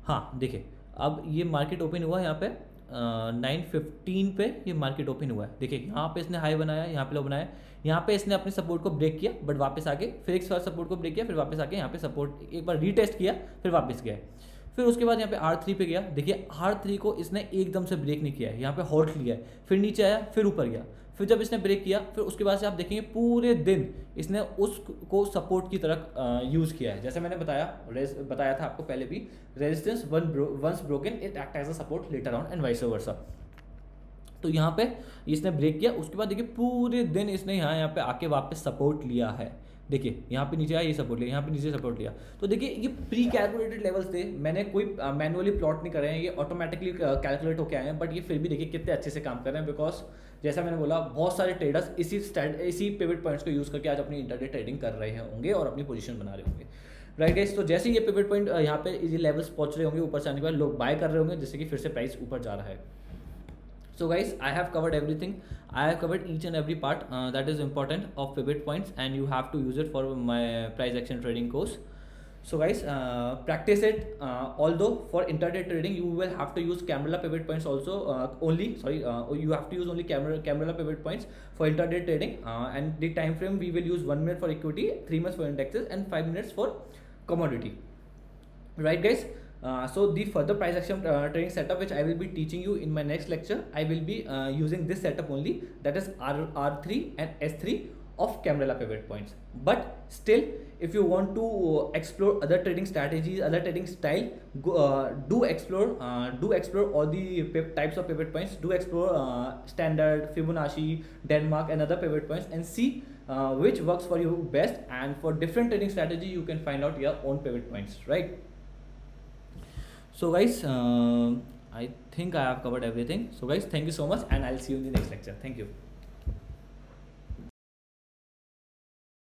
हाँ देखिए, अब ये मार्केट ओपन हुआ है यहाँ पे 9:15 पे ये मार्केट ओपन हुआ है। देखिए यहाँ पे इसने हाई बनाया, यहाँ पे लो बनाया, यहाँ पे इसने अपने सपोर्ट को ब्रेक किया, बट वापस आके फिर एक सपोर्ट को ब्रेक किया, फिर वापस आके यहाँ पे सपोर्ट एक बार रीटेस्ट किया, फिर वापस गया। फिर उसके बाद यहाँ पे R3 पे गया। देखिए R3 को इसने एकदम से ब्रेक नहीं किया है, यहाँ पे होल्ड लिया है, फिर नीचे आया, फिर ऊपर गया, फिर जब इसने ब्रेक किया, फिर उसके बाद से आप देखेंगे पूरे दिन इसने उसको सपोर्ट की तरह यूज़ किया है। जैसे मैंने बताया था आपको पहले भी, resistance once broken it act as a support later on and vice versa. तो यहाँ पे इसने ब्रेक किया, उसके बाद देखिए पूरे दिन इसने यहाँ पे आके वापस सपोर्ट लिया है। देखिए यहाँ पे नीचे आया, ये सपोर्ट लिया, यहाँ पे नीचे सपोर्ट लिया। तो देखिए ये प्री कैलकुलेटेड लेवल्स थे, मैंने कोई मैनुअली प्लॉट नहीं कर रहे हैं, ये ऑटोमेटिकली कैलकुलेट होके आए हैं। बट ये फिर भी देखिए कितने अच्छे से काम कर रहे हैं, बिकॉज जैसा मैंने बोला बहुत सारे ट्रेडर्स इसी पिवट पॉइंट्स को यूज़ करके आज अपनी इंटरडे ट्रेडिंग कर रहे होंगे और अपनी पोजीशन बना रहे होंगे, राइट गाइस। तो जैसे ये पिवट पॉइंट यहाँ पे ये लेवल्स पहुँच रहे होंगे, ऊपर से आने के बाद लोग बाय कर रहे होंगे, जिससे कि फिर से प्राइस ऊपर जा रहा है। So guys, I have covered everything. I have covered each and every part that is important of pivot points, and you have to use it for my price action trading course. So guys, practice it. Although for intraday trading, you will have to use Camarilla pivot points also. Only sorry, you have to use only Camarilla pivot points for intraday trading. And the time frame we will use 1 minute for equity, 3 minutes for indexes, and 5 minutes for commodity. Right, guys. So the further price action trading setup which I will be teaching you in my next lecture, I will be using this setup only, that is R3 and S3 of Camarilla pivot points. But still, if you want to explore other trading strategies, other trading style, do explore all the types of pivot points. Do explore standard, Fibonacci, Denmark, and other pivot points, and see which works for you best. And for different trading strategy, you can find out your own pivot points, right? So guys, I think I have covered everything. So guys, thank you so much, and I'll see you in the next lecture. Thank you.